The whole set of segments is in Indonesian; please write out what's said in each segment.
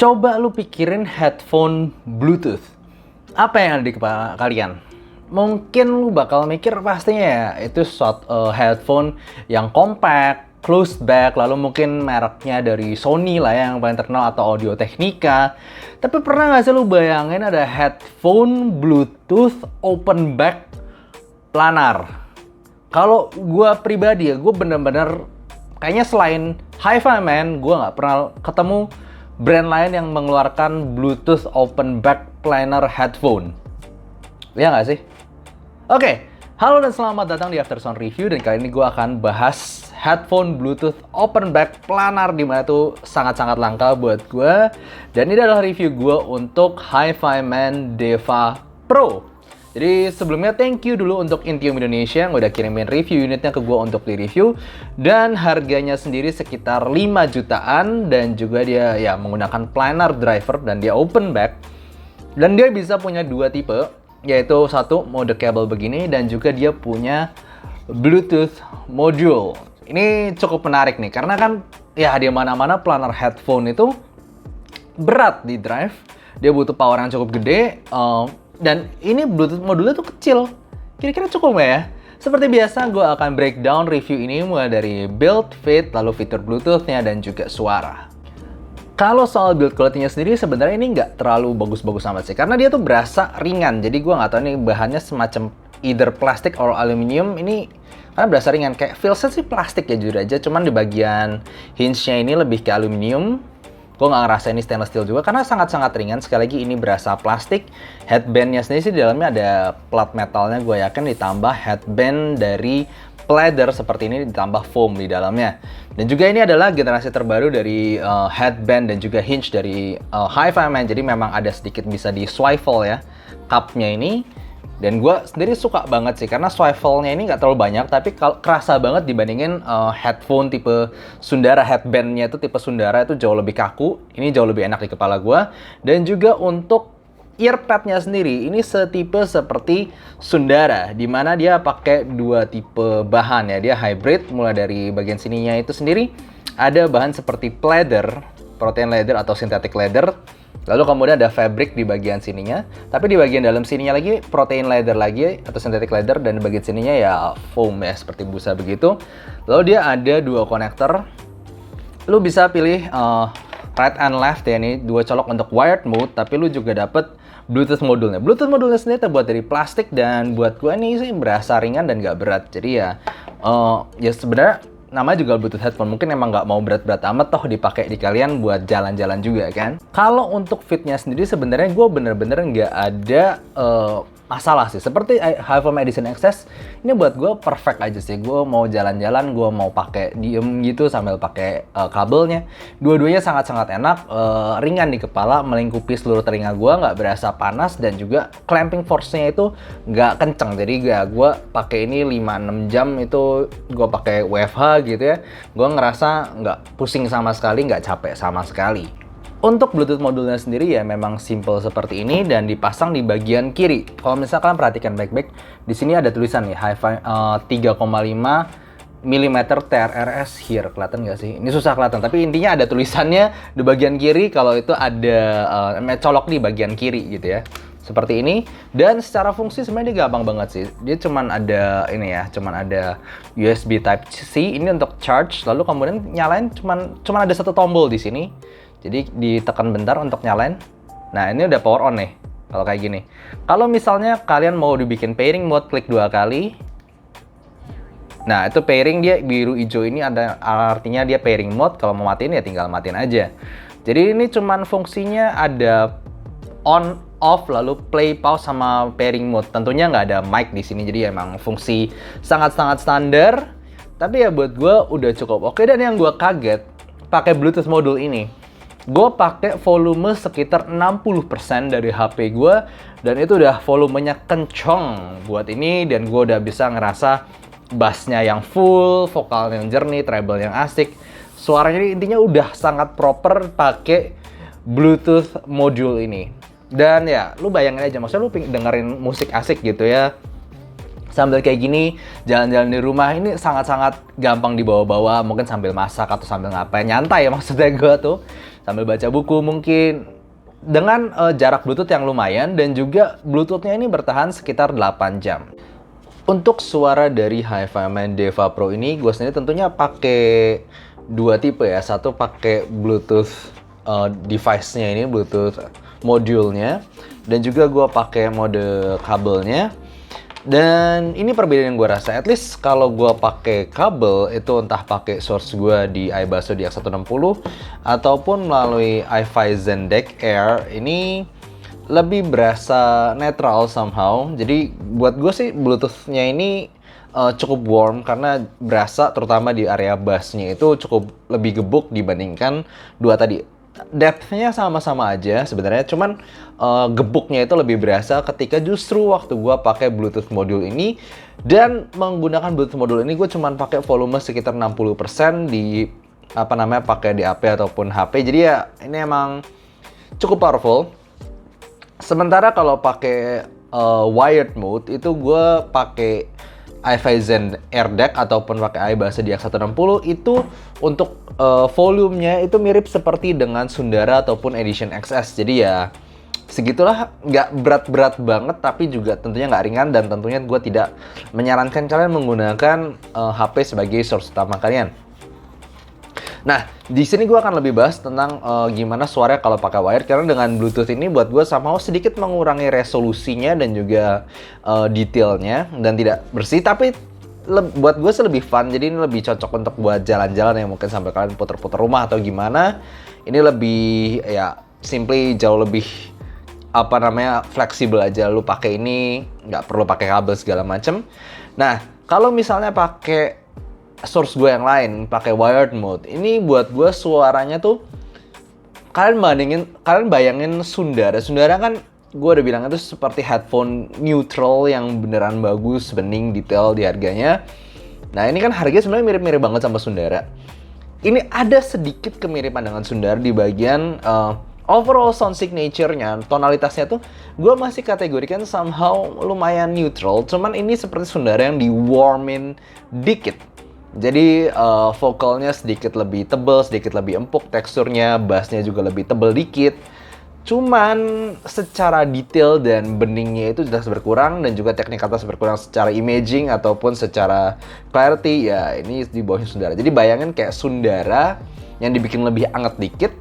Coba lu pikirin headphone Bluetooth. Apa yang ada di kepala kalian? Mungkin lu bakal mikir pastinya ya, itu headphone yang compact, closed back, lalu mungkin mereknya dari Sony lah yang paling terkenal atau Audio Technica. Tapi pernah nggak sih lu bayangin ada headphone Bluetooth open back planar? Kalau gue pribadi ya, gue bener-bener kayaknya selain Hi-Fi Man, gue nggak pernah ketemu brand lain yang mengeluarkan Bluetooth open back planar headphone. Ya nggak sih? Oke, halo dan selamat datang di Aftersound Review, dan kali ini gue akan bahas headphone Bluetooth open back planar, dimana itu sangat-sangat langka buat gue. Dan ini adalah review gue untuk Hi-Fi Man Deva Pro. Jadi sebelumnya thank you dulu untuk Intium Indonesia yang udah kirimin review unitnya ke gue untuk di-review. Dan harganya sendiri sekitar 5 jutaan, dan juga dia ya menggunakan planar driver dan dia open back. Dan dia bisa punya dua tipe, yaitu satu mode kabel begini, dan juga dia punya Bluetooth module. Ini cukup menarik nih, karena kan ya di mana-mana planar headphone itu berat di drive, dia butuh power yang cukup gede, dan ini Bluetooth modulnya tuh kecil. Kira-kira cukup nggak ya? Seperti biasa, gue akan breakdown review ini mulai dari build, fit, lalu fitur Bluetooth-nya, dan juga suara. Kalau soal build quality-nya sendiri, sebenarnya ini nggak terlalu bagus-bagus amat sih, karena dia tuh berasa ringan. Jadi gue nggak tahu nih bahannya semacam either plastik or aluminium. Ini karena berasa ringan, kayak feel-nya sih plastik ya jujur aja. Cuman di bagian hinge-nya ini lebih ke aluminium. Gue nggak ngerasa ini stainless steel juga, karena sangat-sangat ringan. Sekali lagi ini berasa plastik. Headband-nya sendiri sih di dalamnya ada plat metalnya, gue yakin, ditambah headband dari leather seperti ini, ditambah foam di dalamnya. Dan juga ini adalah generasi terbaru dari headband dan juga hinge dari Hi-Fi Man. Jadi memang ada sedikit bisa di swivel ya, cupnya ini. Dan gue sendiri suka banget sih, karena swivel-nya ini nggak terlalu banyak, tapi kerasa banget dibandingin headphone tipe Sundara. Headband-nya itu tipe Sundara itu jauh lebih kaku, ini jauh lebih enak di kepala gue. Dan juga untuk earpad-nya sendiri, ini setipe seperti Sundara, dimana dia pakai dua tipe bahan ya, dia hybrid. Mulai dari bagian sininya itu sendiri ada bahan seperti leather, protein leather atau synthetic leather. Lalu kemudian ada fabric di bagian sininya, tapi di bagian dalam sininya lagi protein leather lagi atau synthetic leather, dan di bagian sininya ya foam ya, seperti busa begitu. Lalu dia ada dua konektor. Lu bisa pilih right and left ya, ini dua colok untuk wired mode, tapi lu juga dapet Bluetooth modulnya. Bluetooth modulnya sendiri terbuat dari plastik, dan buat gue ini sih berasa ringan dan gak berat. Jadi ya sebenarnya namanya juga Bluetooth headphone, mungkin emang nggak mau berat-berat amat, toh dipakai di kalian buat jalan-jalan juga kan. Kalau untuk fitnya sendiri sebenarnya gue bener-bener nggak ada masalah sih. Seperti Hi-Fi Man Edition XS, ini buat gue perfect aja sih. Gue mau jalan-jalan, gue mau pakai diem gitu sambil pakai kabelnya. Dua-duanya sangat-sangat enak, ringan di kepala, melingkupi seluruh telinga gue, nggak berasa panas, dan juga clamping force-nya itu nggak kenceng. Jadi gue pakai ini 5-6 jam itu gue pakai WFH gitu ya. Gue ngerasa nggak pusing sama sekali, nggak capek sama sekali. Untuk Bluetooth modulnya sendiri ya memang simple seperti ini, dan dipasang di bagian kiri. Kalau misalkan perhatikan baik-baik, di sini ada tulisan nih Hi-Fi 3,5 mm TRRS here. Kelihatan nggak sih? Ini susah kelihatan, tapi intinya ada tulisannya di bagian kiri kalau itu ada colok di bagian kiri gitu ya. Seperti ini. Dan secara fungsi sebenarnya dia gampang banget sih. Dia cuman ada ini ya, cuman ada USB Type C ini untuk charge, lalu kemudian nyalain cuman ada satu tombol di sini. Jadi ditekan bentar untuk nyalain. Nah, ini udah power on nih kalau kayak gini. Kalau misalnya kalian mau dibikin pairing mode, klik 2 kali. Nah, itu pairing, dia biru hijau ini ada artinya dia pairing mode. Kalau mau matiin ya tinggal matiin aja. Jadi ini cuman fungsinya ada on, off, lalu play, pause, sama pairing mode. Tentunya nggak ada mic di sini, jadi emang fungsi sangat-sangat standar. Tapi ya buat gue udah cukup oke. Dan yang gue kaget pakai Bluetooth modul ini, gue pakai volume sekitar 60% dari HP gue, dan itu udah volumenya kenceng buat ini. Dan gue udah bisa ngerasa bassnya yang full, vokalnya yang jernih, treble yang asik. Suaranya intinya udah sangat proper pakai Bluetooth module ini. Dan ya lu bayangin aja, maksudnya lu dengerin musik asik gitu ya sambil kayak gini, jalan-jalan di rumah, ini sangat-sangat gampang dibawa-bawa, mungkin sambil masak atau sambil ngapain, nyantai ya maksudnya gue tuh. sambil baca buku mungkin. Dengan jarak Bluetooth yang lumayan dan juga Bluetooth-nya ini bertahan sekitar 8 jam. Untuk suara dari HiFi Man Deva Pro ini, gue sendiri tentunya pakai dua tipe ya. Satu pakai Bluetooth device-nya ini, Bluetooth modulnya, dan juga gue pakai mode kabelnya. Dan ini perbedaan yang gue rasa, at least kalau gue pakai kabel itu entah pakai source gue di iBasso DX160 ataupun melalui iFi ZenDeck Air, ini lebih berasa netral somehow. Jadi buat gue sih Bluetooth-nya ini cukup warm karena berasa terutama di area bass-nya itu cukup lebih gebuk dibandingkan dua tadi. Depth-nya sama-sama aja sebenarnya, cuman gebuknya itu lebih berasa ketika justru waktu gue pakai Bluetooth modul ini. Dan menggunakan Bluetooth modul ini gue cuman pakai volume sekitar 60% di pakai DAP ataupun HP. Jadi ya ini emang cukup powerful. Sementara kalau pakai wired mode itu gue pakai iFi Zen Air Deck ataupun pakai iBasso DX160 itu untuk volumenya itu mirip seperti dengan Sundara ataupun Edition XS. Jadi ya segitulah, nggak berat-berat banget tapi juga tentunya nggak ringan, dan tentunya gue tidak menyarankan kalian menggunakan HP sebagai source utama kalian. Nah, di sini gue akan lebih bahas tentang gimana suara kalau pakai wired, karena dengan Bluetooth ini buat gue somehow sedikit mengurangi resolusinya dan juga detailnya dan tidak bersih, tapi buat gue sih lebih fun. Jadi ini lebih cocok untuk buat jalan-jalan yang mungkin sampai kalian puter-puter rumah atau gimana. Ini lebih ya simply jauh lebih fleksibel aja. Lu pakai ini nggak perlu pakai kabel segala macem. Nah, kalau misalnya pakai source gue yang lain, pakai wired mode, ini buat gue suaranya tuh kalian bayangin Sundara. Sundara kan gue udah bilang itu seperti headphone neutral yang beneran bagus, bening, detail di harganya. Nah, ini kan harganya sebenarnya mirip-mirip banget sama Sundara. Ini ada sedikit kemiripan dengan Sundara di bagian overall sound signature-nya, tonalitasnya tuh gue masih kategorikan somehow lumayan neutral. Cuman ini seperti Sundara yang di-warmin dikit. Jadi vokalnya sedikit lebih tebal, sedikit lebih empuk teksturnya, bassnya juga lebih tebal dikit. Cuman secara detail dan beningnya itu jelas berkurang, dan juga teknik atas berkurang secara imaging ataupun secara clarity. Ya ini di bawahnya Sundara. Jadi bayangin kayak Sundara yang dibikin lebih anget dikit,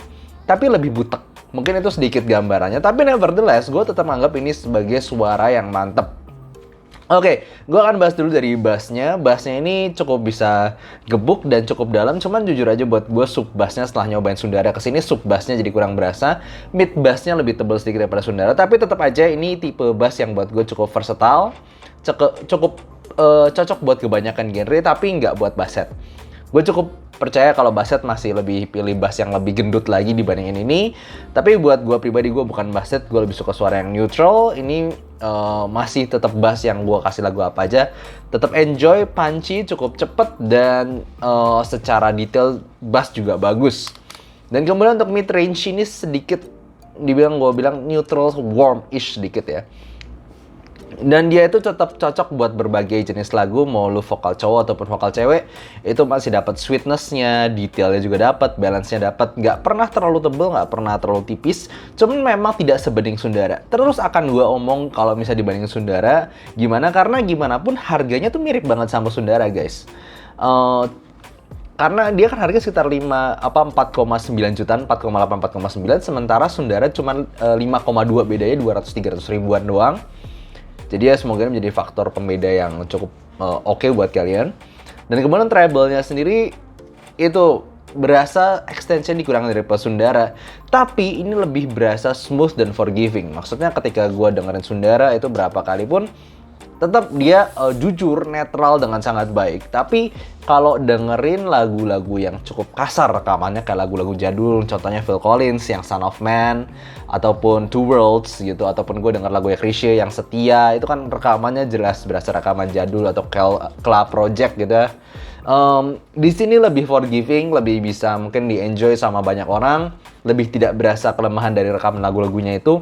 tapi lebih butek. Mungkin itu sedikit gambarannya, tapi nevertheless gue tetap menganggap ini sebagai suara yang mantep. Oke, gue akan bahas dulu dari bassnya. Bassnya ini cukup bisa gebuk dan cukup dalam. Cuman jujur aja buat gue sub bassnya setelah nyobain Sundara kesini, sub bassnya jadi kurang berasa. Mid bassnya lebih tebal sedikit daripada Sundara. Tapi tetap aja ini tipe bass yang buat gue cukup versatile, cukup cocok buat kebanyakan genre, tapi nggak buat bass set. Gue cukup percaya kalau bass set masih lebih pilih bass yang lebih gendut lagi dibandingin ini. Tapi buat gue pribadi, gue bukan bass set, gue lebih suka suara yang neutral. Ini masih tetap bass yang gue kasih lagu apa aja. Tetap enjoy, punchy, cukup cepet, dan secara detail bass juga bagus. Dan kemudian untuk mid range ini sedikit gue bilang neutral, warm-ish sedikit ya. Dan dia itu tetap cocok buat berbagai jenis lagu, mau lu vokal cowok ataupun vokal cewek, itu masih dapat sweetness-nya, detailnya juga dapat, balance-nya dapat, nggak pernah terlalu tebel, nggak pernah terlalu tipis, cuman memang tidak sebening Sundara. Terus akan gua omong kalau misalnya dibandingin Sundara, gimana? Karena gimana pun harganya tuh mirip banget sama Sundara, guys. Karena dia kan harga sekitar 4,9 jutaan, 4,8, 4,9, sementara Sundara cuman 5,2, bedanya 200-300 ribuan doang. Jadi ya semoga ini menjadi faktor pembeda yang cukup oke buat kalian. Dan kemudian treble-nya sendiri itu berasa extension dikurangin dari Sundara, tapi ini lebih berasa smooth dan forgiving. Maksudnya ketika gue dengerin Sundara itu berapa kali pun tetap dia jujur, netral dengan sangat baik. Tapi kalau dengerin lagu-lagu yang cukup kasar rekamannya, kayak lagu-lagu jadul, contohnya Phil Collins yang Son of Man, ataupun Two Worlds gitu, ataupun gue denger lagu Chrisye yang Setia, itu kan rekamannya jelas berasa rekaman jadul, atau Club Project gitu ya. Di sini lebih forgiving, lebih bisa mungkin di-enjoy sama banyak orang, lebih tidak berasa kelemahan dari rekaman lagu-lagunya itu.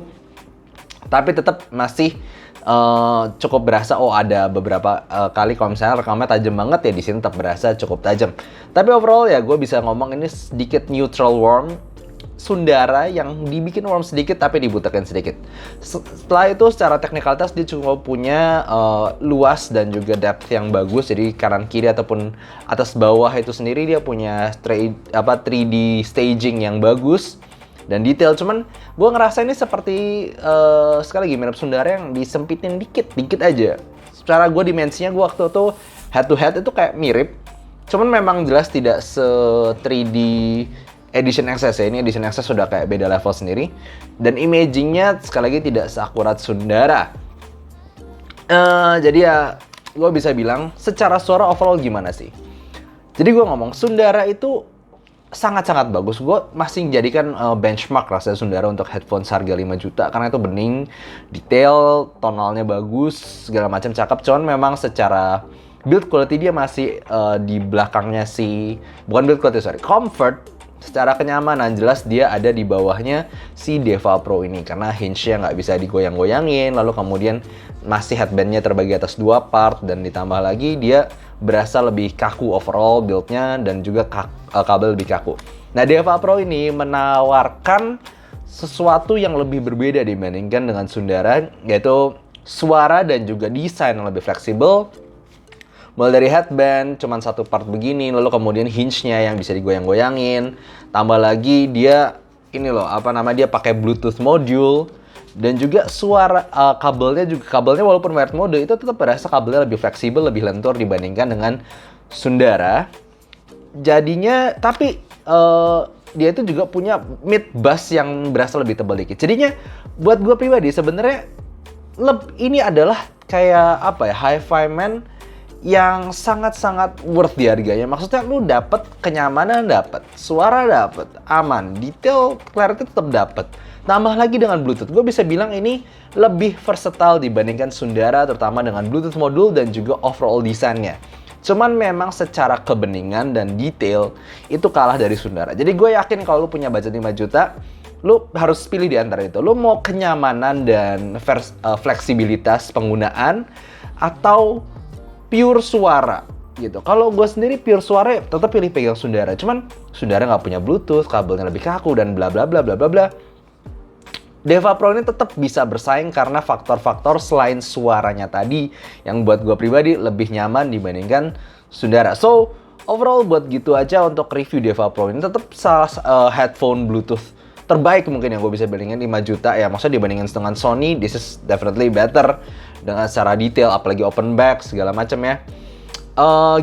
Tapi tetap masih cukup berasa, ada beberapa kali kalau misalnya rekamnya tajam banget ya, di sini tetap berasa cukup tajam. Tapi overall ya gue bisa ngomong ini sedikit neutral warm, Sundara yang dibikin warm sedikit tapi dibutakan sedikit. Setelah itu secara teknikalitas dia cuma punya luas dan juga depth yang bagus. Jadi kanan kiri ataupun atas bawah itu sendiri dia punya 3D staging yang bagus dan detail. Cuman gue ngerasa ini seperti sekali lagi mirip Sundara yang disempitin dikit aja. Secara gue dimensinya gue waktu itu head to head itu kayak mirip. Cuman memang jelas tidak se 3D Edition XS ya. Ini Edition XS sudah kayak beda level sendiri. Dan imagingnya sekali lagi tidak seakurat Sundara. Jadi ya gue bisa bilang secara suara overall gimana sih? Jadi gue ngomong Sundara itu sangat-sangat bagus. Gue masih menjadikan benchmark rasanya Sundara untuk headphone harga 5 juta. Karena itu bening, detail, tonalnya bagus, segala macam cakep. Cuman memang secara build quality dia masih di belakangnya bukan build quality, sorry, comfort. Secara kenyamanan jelas dia ada di bawahnya si Deva Pro ini karena hinge-nya nggak bisa digoyang-goyangin, lalu kemudian masih headbandnya terbagi atas 2 part dan ditambah lagi dia berasa lebih kaku overall build-nya dan juga kabel lebih kaku. Nah, Deva Pro ini menawarkan sesuatu yang lebih berbeda dibandingkan dengan Sundara, yaitu suara dan juga desain yang lebih fleksibel. Mulai dari headband, cuman 1 part begini, lalu kemudian hinge-nya yang bisa digoyang-goyangin. Tambah lagi dia, dia pakai Bluetooth module. Dan juga suara kabelnya walaupun wired mode, itu tetap berasa kabelnya lebih fleksibel, lebih lentur dibandingkan dengan Sundara. Jadinya, tapi dia itu juga punya mid bass yang berasa lebih tebal dikit. Jadinya, buat gue pribadi sebenarnya ini adalah kayak hi-fi man yang sangat-sangat worth di harganya. Maksudnya lu dapet kenyamanan, dapet suara, dapet aman, detail, clarity tetap dapet. Tambah lagi dengan Bluetooth, gue bisa bilang ini lebih versatile dibandingkan Sundara, terutama dengan Bluetooth module dan juga overall desainnya. Cuman memang secara kebeningan dan detail itu kalah dari Sundara. Jadi gue yakin kalau lu punya budget 5 juta, lu harus pilih di antara itu. Lu mau kenyamanan dan fleksibilitas penggunaan atau pure suara gitu. Kalau gue sendiri pure suara ya tetap pilih pegang Sundara. Cuman Sundara nggak punya Bluetooth, kabelnya lebih kaku dan bla bla bla bla bla bla. Deva Pro ini tetap bisa bersaing karena faktor-faktor selain suaranya tadi yang buat gue pribadi lebih nyaman dibandingkan Sundara. So overall buat gitu aja untuk review Deva Pro ini tetap salah headphone Bluetooth terbaik mungkin yang gue bisa bandingin 5 juta ya. Maksudnya dibandingin dengan Sony, this is definitely better dengan secara detail, apalagi open back segala macam ya.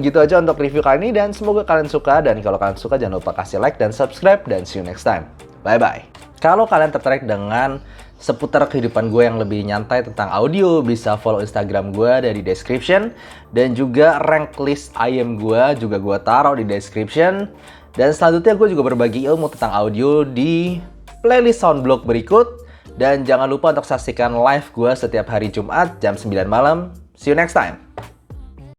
Gitu aja untuk review kali ini dan semoga kalian suka. Dan kalau kalian suka jangan lupa kasih like dan subscribe dan see you next time. Bye bye. Kalau kalian tertarik dengan seputar kehidupan gue yang lebih nyantai tentang audio, bisa follow Instagram gue dari description. Dan juga rank list IM gue juga gue taruh di description. Dan selanjutnya gue juga berbagi ilmu tentang audio di playlist Soundblog berikut. Dan jangan lupa untuk saksikan live gue setiap hari Jumat jam 9 malam. See you next time.